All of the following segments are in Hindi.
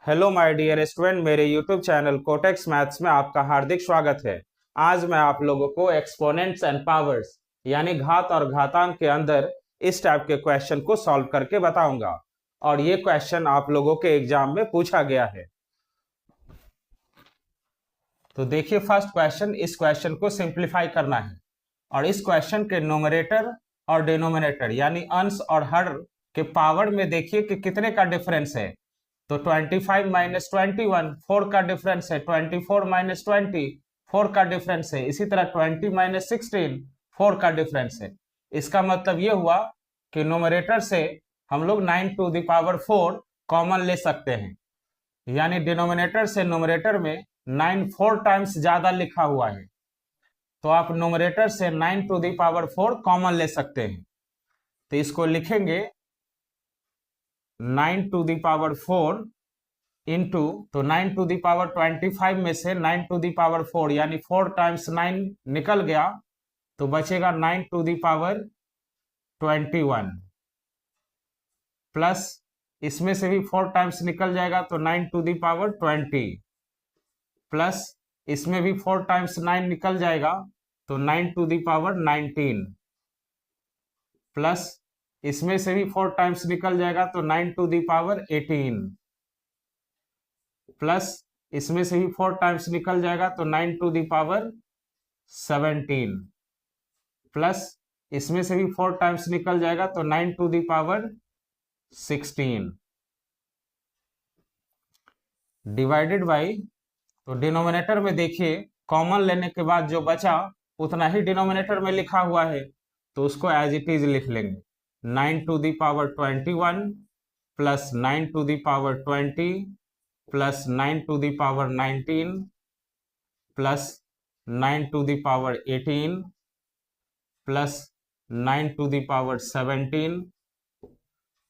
हेलो माय डियर स्टूडेंट, मेरे यूट्यूब चैनल कोटेक्स मैथ्स में आपका हार्दिक स्वागत है। आज मैं आप लोगों को एक्सपोनेंट्स एंड पावर्स यानी घात और घातांक के अंदर इस टाइप के क्वेश्चन को सॉल्व करके बताऊंगा और ये क्वेश्चन आप लोगों के एग्जाम में पूछा गया है। तो देखिए फर्स्ट क्वेश्चन, इस क्वेश्चन को सिंप्लीफाई करना है और इस क्वेश्चन के नोमरेटर और डिनोमिनेटर यानी अंश और हर के पावर में देखिए कि कितने का डिफरेंस है। तो 25 माइनस 21 4 का डिफरेंस है, 24 माइनस 20 4 का डिफरेंस है, इसी तरह 20 माइनस 16 4 का डिफरेंस है। इसका मतलब ये हुआ कि नोमरेटर से हम लोग 9 टू द पावर 4 कॉमन ले सकते हैं, यानी डिनोमिनेटर से नोमरेटर में 9 4 टाइम्स ज्यादा लिखा हुआ है, तो आप नोमरेटर से 9 टू द पावर 4 कॉमन ले सकते हैं। तो इसको लिखेंगे 9 टू द पावर 4 इंटू, तो 9 टू द पावर 25 में से 9 टू द पावर 4 यानी 4 टाइम्स 9 निकल गया, तो बचेगा 9 टू द पावर 21 प्लस इसमें से भी 4 टाइम्स निकल जाएगा तो 9 टू द पावर 20 प्लस इसमें भी 4 टाइम्स 9 निकल जाएगा तो 9 टू द पावर 19 प्लस इसमें से भी 4 टाइम्स निकल जाएगा तो 9 टू द पावर 18 प्लस इसमें से भी 4 टाइम्स निकल जाएगा तो 9 टू द पावर 17 प्लस इसमें से भी 4 टाइम्स निकल जाएगा तो 9 to the power 16 divided by, तो डिनोमिनेटर में देखिए कॉमन लेने के बाद जो बचा उतना ही डिनोमिनेटर में लिखा हुआ है, तो उसको एज इट इज लिख लेंगे। 9 to the power 21 plus 9 to the power 20 plus 9 to the power 19 plus 9 to the power 18 plus 9 to the power 17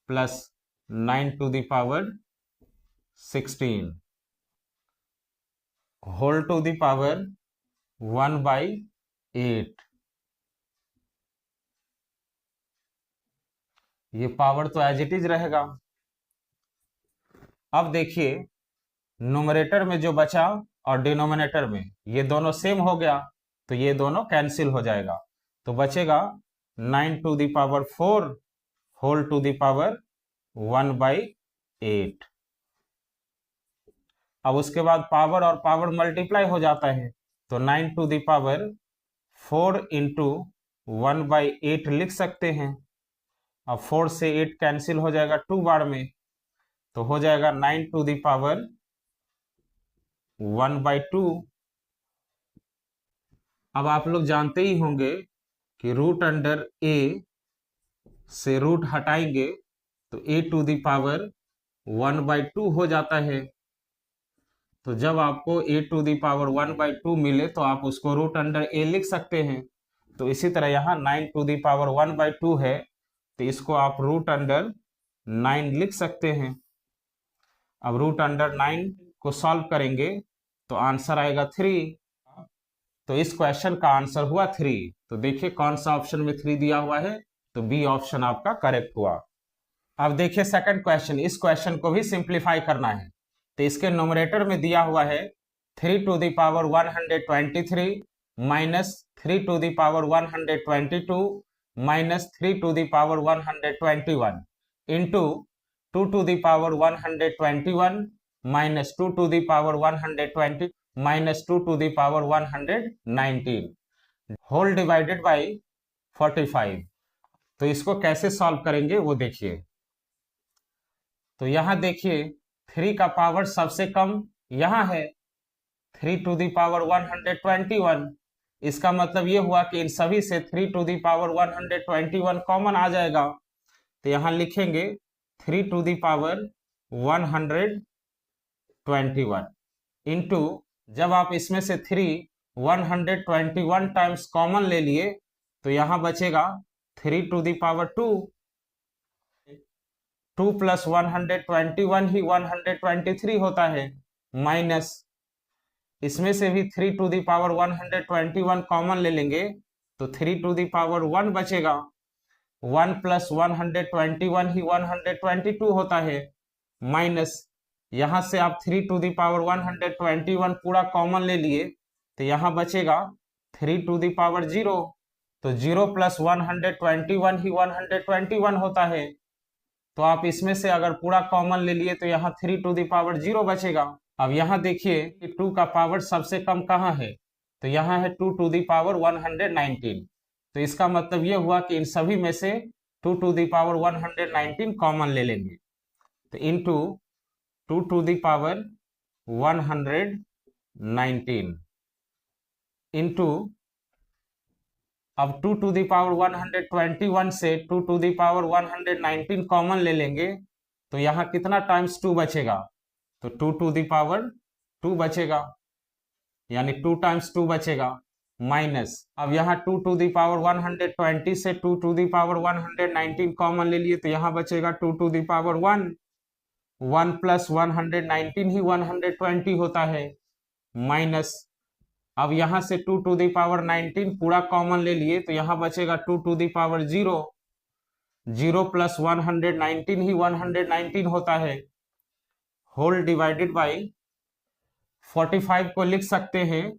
plus 9 to the power 16 whole to the power 1/8। ये पावर तो एज इट इज रहेगा। अब देखिए न्यूमरेटर में जो बचा और डिनोमिनेटर में ये दोनों सेम हो गया, तो ये दोनों कैंसिल हो जाएगा, तो बचेगा 9 to the power 4 whole to the power 1/8। अब उसके बाद पावर और पावर मल्टीप्लाई हो जाता है, तो 9 टू द पावर 4 इंटू 1/8 लिख सकते हैं। अब 4 से 8 कैंसिल हो जाएगा 2 बार में, तो हो जाएगा 9 टू द पावर 1/2। अब आप लोग जानते ही होंगे कि रूट अंडर ए से रूट हटाएंगे तो ए टू द पावर 1/2 हो जाता है। तो जब आपको ए टू द पावर 1/2 मिले तो आप उसको रूट अंडर ए लिख सकते हैं। तो इसी तरह यहाँ 9 टू द पावर 1/2 है, तो इसको आप रूट अंडर 9 लिख सकते हैं। अब रूट अंडर 9 को सॉल्व करेंगे तो आंसर आएगा 3। तो इस क्वेश्चन का आंसर हुआ 3। तो देखिए कौन सा ऑप्शन में 3 दिया हुआ है, तो बी ऑप्शन आपका करेक्ट हुआ। अब देखिए सेकंड क्वेश्चन, इस क्वेश्चन को भी सिंप्लीफाई करना है। तो इसके नोमरेटर में दिया हुआ है 3 to the power 123 minus 3 to the power 122 minus 3 to the power 121 into 2 to the power 121 minus 2 to the power 120 minus 2 to the power 119 whole divided by 45। तो इसको कैसे सॉल्व करेंगे वो देखिए। तो यहां देखिए 3 का पावर सबसे कम यहां है 3 टू द पावर 121। इसका मतलब ये हुआ कि इन सभी से 3 टू द पावर 121 कॉमन आ जाएगा, तो यहां लिखेंगे 3 टू द पावर 121 इंटू, जब आप इसमें से 3 121 टाइम्स कॉमन ले लिए तो यहां बचेगा 3 टू द पावर 2 प्लस 121 ही 123 होता है, माइनस इसमें से भी 3 टू द पावर 121 कॉमन ले लेंगे तो 3 टू द पावर 1 बचेगा, 1 प्लस 121 ही 122 होता है, माइनस यहां से आप 3 टू द पावर 121 पूरा कॉमन ले लिए तो यहां बचेगा 3 टू द पावर 0। तो 0 प्लस 121 ही 121 होता है। तो आप इसमें से अगर पूरा कॉमन ले लिए तो यहाँ 3 टू द पावर 0 बचेगा। अब यहाँ देखिए कि 2 का पावर सबसे कम कहाँ है, तो यहाँ है 2 टू द पावर 119। तो इसका मतलब ये हुआ कि इन सभी में से 2 टू द पावर 119 कॉमन ले लेंगे। तो into 2 to the power 119 into, अब 2 टू द पावर 121 से 2 टू द पावर 119 कॉमन ले लेंगे तो यहाँ कितना टाइम्स 2 बचेगा, तो 2 टू द पावर 2 बचेगा, यानी 2 टाइम्स 2 बचेगा, माइनस अब यहाँ 2 टू द पावर 120 से 2 टू द पावर 119 कॉमन ले लिए तो यहाँ बचेगा 2 टू द पावर 1। 1 प्लस 119 ही 120 होता है, माइनस अब यहां से 2 टू द पावर 19 पूरा कॉमन ले लिए तो यहां बचेगा 2 टू द पावर 0। 0 प्लस 119 ही 119 होता है, होल डिवाइडेड बाई 45 को लिख सकते हैं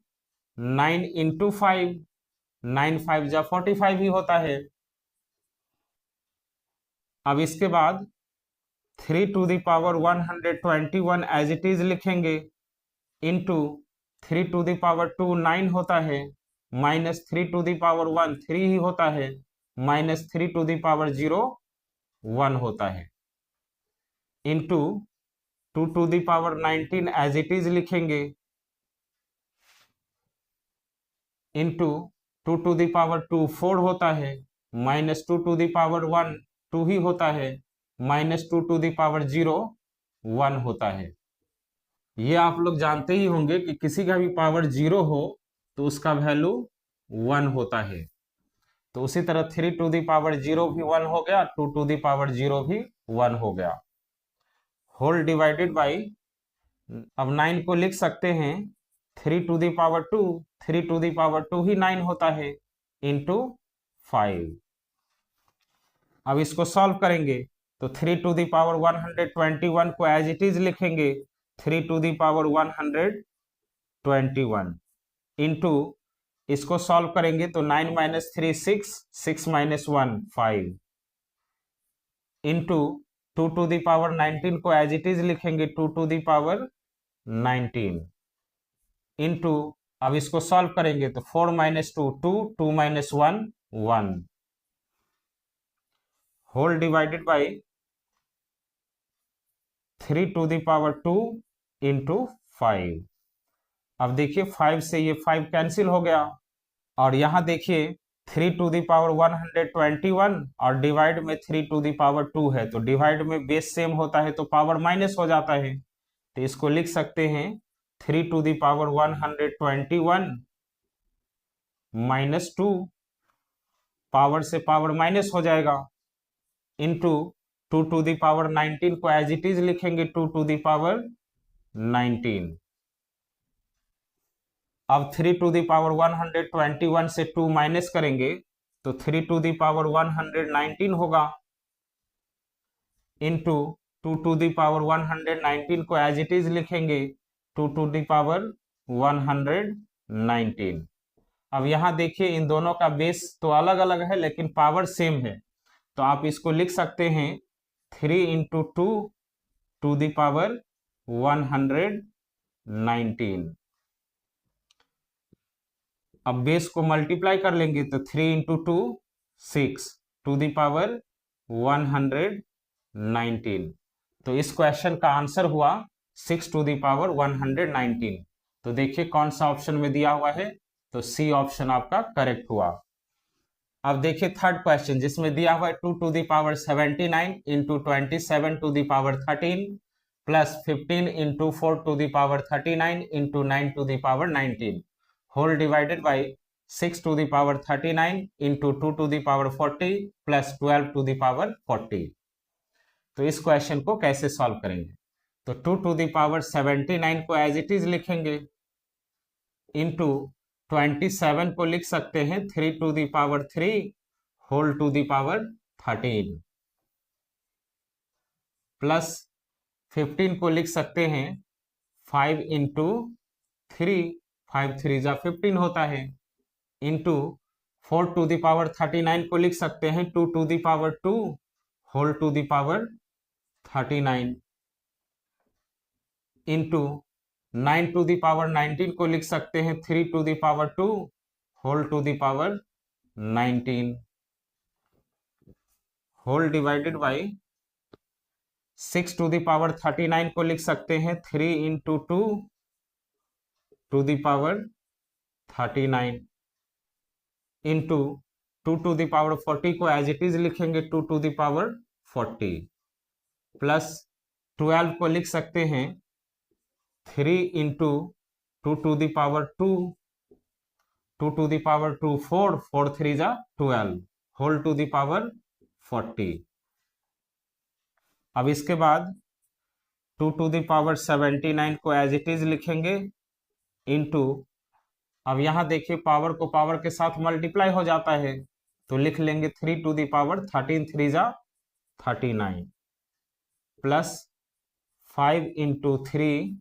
9 इंटू 5, 9 5 जा 45 ही होता है। अब इसके बाद 3 to the power 121 as it is लिखेंगे, इंटू 3 टू द पावर 2 9 होता है, माइनस 3 टू द पावर 1 3 ही होता है, माइनस 3 टू द पावर 0 1 होता है, into 2 to the power 19 as it is लिखेंगे, इंटू 2 टू द पावर 2 4 होता है, माइनस 2 टू द पावर 1 2 ही होता है, माइनस 2 टू द पावर 0 1 होता है। ये आप लोग जानते ही होंगे कि किसी का भी पावर 0 हो तो उसका वैल्यू 1 होता है। तो उसी तरह 3 टू द पावर 0 भी 1 हो गया, 2 टू द पावर 0 भी 1 हो गया, होल डिवाइडेड बाई, अब 9 को लिख सकते हैं 3 to the power 2, 3 to the power 2 ही 9 होता है, इंटू 5। अब इसको सॉल्व करेंगे तो 3 टू द पावर 121 को एज इट इज लिखेंगे 3 टू द पावर 121 इंटू, इसको सॉल्व करेंगे तो 9 minus 3 6, 6 minus 1 5, into 2 to the power 19 को एज इट इज लिखेंगे 2 टू द पावर 19 इंटू, अब इसको सॉल्व करेंगे तो 4 minus 2 2, 2 minus 1 1, whole divided by 3 to the power 2 into 5। अब देखिए 5 से ये 5 कैंसिल हो गया, और यहां देखिए 3 टू द पावर 121 और डिवाइड में 3 टू द पावर 2 है, तो डिवाइड में बेस सेम होता है तो पावर माइनस हो जाता है, तो इसको लिख सकते हैं 3 to the power 121 minus 2, power से पावर माइनस हो जाएगा, इंटू 2 टू द पावर 19 को एज इट इज लिखेंगे 2 टू द पावर 19। अब 3 टू द पावर 121 से 2 माइनस करेंगे तो 3 टू द पावर 119 होगा, इंटू 2 टू द पावर 119 को एज इट इज लिखेंगे 2 टू द पावर 119। अब यहां देखिए इन दोनों का बेस तो अलग अलग है लेकिन पावर सेम है, तो आप इसको लिख सकते हैं 3 इंटू 2 टू द पावर 119। अब बेस को मल्टीप्लाई कर लेंगे तो 3 इंटू 2 6 टू द पावर 119। तो इस क्वेश्चन का आंसर हुआ 6 टू द पावर 119। तो देखिए कौन सा ऑप्शन में दिया हुआ है, तो सी ऑप्शन आपका करेक्ट हुआ। अब देखिए थर्ड क्वेश्चन जिसमें दिया हुआ है 2 to the power 79 into 27 to the power 13 plus 15 into 4 to the power 39 into 9 to the power 19, whole divided by 6 to the power 39 into 2 to the power 40 plus 12 to the power 40। तो इस क्वेश्चन को कैसे सॉल्व करेंगे, तो 2 टू द पावर 79 को एज इट इज लिखेंगे, इंटू 27 को लिख सकते हैं 3 to the power 3 whole to the power 13 plus 15 को लिख सकते हैं 5 इंटू 3, 5 3 जा 15 होता है, इंटू 4 टू द पावर 39 को लिख सकते हैं 2 to the power 2 whole to the power 39, into 9 to the power 19 को लिख सकते हैं 3 to the power 2 whole to the power 19, whole divided by 6 to the power 39 को लिख सकते हैं 3 into 2 to the power 39, into 2 to the power 40 को एज इट इज लिखेंगे 2 टू द पावर 40, प्लस 12 को लिख सकते हैं 3 into 2 to the power 2, 2 to the power 2 4, 4 3 जा 12 होल टू द पावर 40। अब इसके बाद 2 टू द पावर 79 को एज इट इज लिखेंगे, इंटू, अब यहां देखिए पावर को पावर के साथ मल्टीप्लाई हो जाता है तो लिख लेंगे 3 टू द पावर 13 3 जा 39, प्लस 5 इंटू 3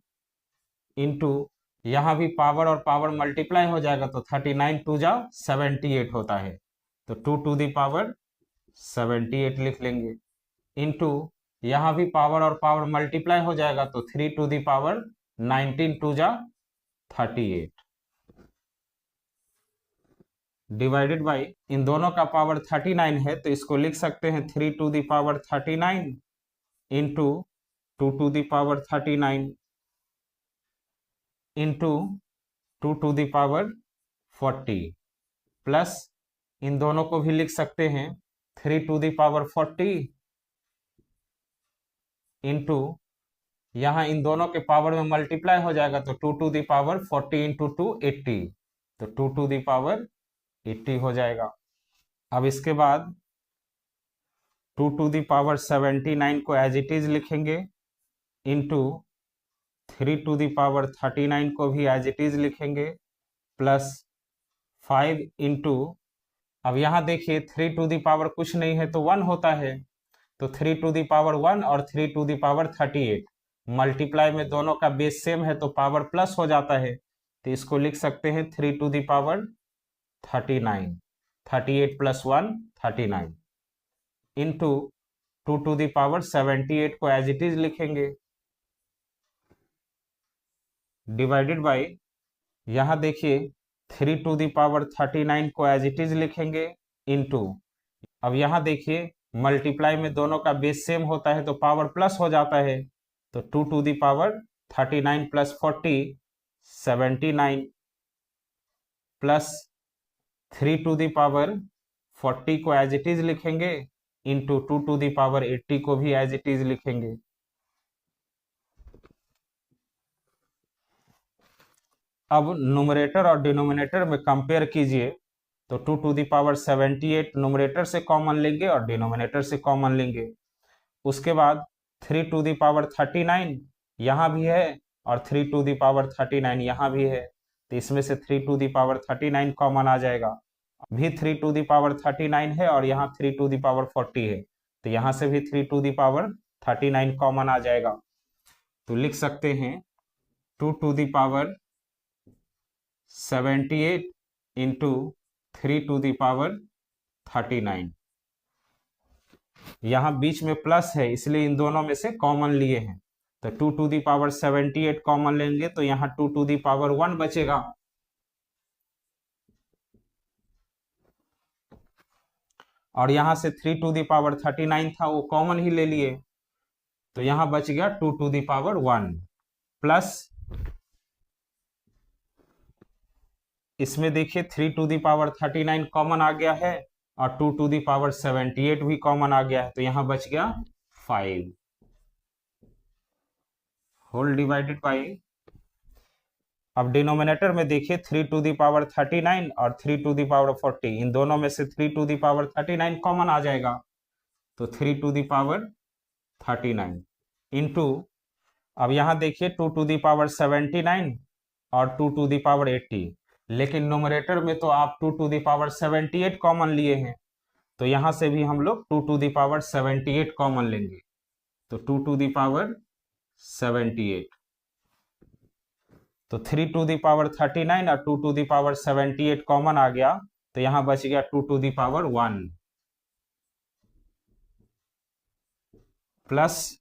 इंटू, यहां भी पावर और पावर मल्टीप्लाई हो जाएगा तो 39 2 जा 78 होता है, तो 2 टू द पावर 78 लिख लेंगे, इंटू यहां भी पावर और पावर मल्टीप्लाई हो जाएगा तो 3 टू द पावर 19 2 जा 38, डिवाइडेड बाई, इन दोनों का पावर 39 है तो इसको लिख सकते हैं 3 to the power 39 into 2 to the power 39 into 2 to the power 40, plus इन दोनों को भी लिख सकते हैं 3 टू द पावर 40 इंटू, यहां इन दोनों के पावर में मल्टीप्लाई हो जाएगा तो 2 टू द पावर 40 इंटू 2 80, तो 2 टू द पावर 80 हो जाएगा। अब इसके बाद 2 टू द पावर 79 को एज इट इज लिखेंगे, इंटू 3 टू द पावर 39 को भी एज इट इज लिखेंगे, प्लस 5 इंटू, अब यहां देखिए 3 टू द पावर कुछ नहीं है तो 1 होता है, तो 3 टू द पावर 1 और 3 टू द पावर 38, मल्टीप्लाई में दोनों का बेस सेम है तो पावर प्लस हो जाता है, तो इसको लिख सकते हैं 3 to the power 39, 38 plus 1 39, into 2 to the power 78 को एज इट इज लिखेंगे, डिवाइडेड बाई, यहां देखिए 3 टू द पावर 39 को एज इट इज लिखेंगे, इंटू, अब यहां देखिए मल्टीप्लाई में दोनों का बेस सेम होता है तो पावर प्लस हो जाता है, तो 2 to the power 39 plus 40 79, plus 3 to the power 40 को एज इट इज लिखेंगे, इंटू 2 टू द पावर 80 को भी एज इट इज लिखेंगे। अब न्यूमरेटर और डिनोमिनेटर में कंपेयर कीजिए तो 2 टू द पावर 78 न्यूमरेटर से कॉमन लेंगे और डिनोमिनेटर से कॉमन लेंगे, उसके बाद 3 टू द पावर 39 यहाँ भी है और 3 टू द पावर 39 यहाँ भी है, तो इसमें से 3 टू द पावर 39 कॉमन आ जाएगा, भी 3 टू द पावर 39 है और यहाँ 3 टू द पावर 40 है, तो यहाँ से भी 3 टू द पावर 39 कॉमन आ जाएगा, तो लिख सकते हैं 2 to the power 78 into 3 to the power 39, यहां बीच में प्लस है इसलिए इन दोनों में से कॉमन लिए हैं, तो 2 टू द पावर 78 कॉमन लेंगे तो यहां 2 टू द पावर 1 बचेगा, और यहां से 3 टू द पावर 39 था वो कॉमन ही ले लिए, तो यहां बच गया 2 टू द पावर 1, प्लस इसमें देखिए 3 टू द पावर 39 कॉमन आ गया है और 2 टू द पावर 78 भी कॉमन आ गया है, तो यहां बच गया 5, होल डिवाइडेड बाई, अब डिनोमिनेटर में देखिए 3 टू द पावर 39 और 3 टू द पावर 40, इन दोनों में से 3 टू द पावर 39 कॉमन आ जाएगा, तो 3 टू द पावर 39 इंटू, अब यहां देखिए 2 टू द पावर 79 और 2 टू द पावर 80, लेकिन न्यूमरेटर में तो आप 2 टू द पावर 78 कॉमन लिए हैं, तो यहां से भी हम लोग 2 टू द पावर 78 कॉमन लेंगे, तो 2 टू द पावर 78। तो 3 टू दी पावर 39 और 2 टू दी पावर 78 कॉमन आ गया, तो यहां बच गया 2 टू दी पावर 1 प्लस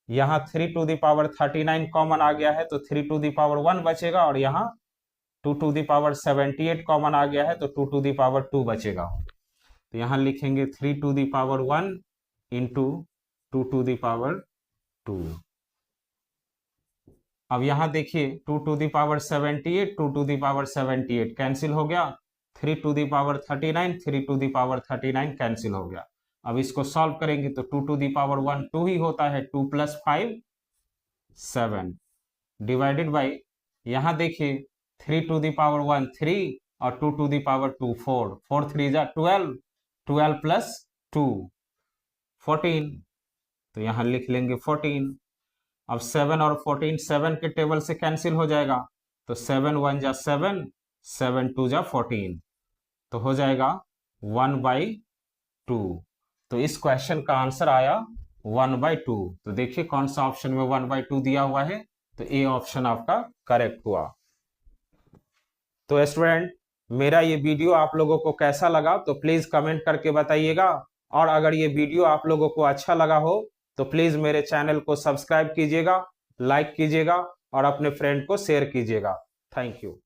यहां 3 टू दी पावर 39 कॉमन आ गया है, तो 3 टू दी पावर 1 बचेगा, और यहां 2 टू दी पावर 78 कॉमन आ गया है, तो 2 टू दी पावर 2 बचेगा। तो यहां लिखेंगे 3 to the power 1 into 2 to the power 2। अब यहां देखिए 2 to the power 78, 2 to the power 78 cancel हो गया, 3 to the power 39, 3 to the power 39 cancel हो गया। अब इसको सॉल्व करेंगे तो 2 टू दी पावर 1 2 ही होता है, 2 प्लस 5 7 डिवाइडेड बाई, यहां देखिए 3 टू दी पावर 1 3 और 2 टू दी पावर 2 4, 4 3 जा 12, 12 प्लस 2 14, तो यहां लिख लेंगे 14। अब 7 और 14 7 के टेबल से कैंसिल हो जाएगा, तो 7 1 जा 7, 7 2 जा 14, तो हो जाएगा 1/2। तो इस क्वेश्चन का आंसर आया 1/2। तो देखिए कौन सा ऑप्शन में 1/2 दिया हुआ है, तो ए ऑप्शन आपका करेक्ट हुआ। तो स्टूडेंट, मेरा ये वीडियो आप लोगों को कैसा लगा तो प्लीज कमेंट करके बताइएगा, और अगर ये वीडियो आप लोगों को अच्छा लगा हो तो प्लीज मेरे चैनल को सब्सक्राइब कीजिएगा, लाइक कीजिएगा और अपने फ्रेंड को शेयर कीजिएगा। Thank you.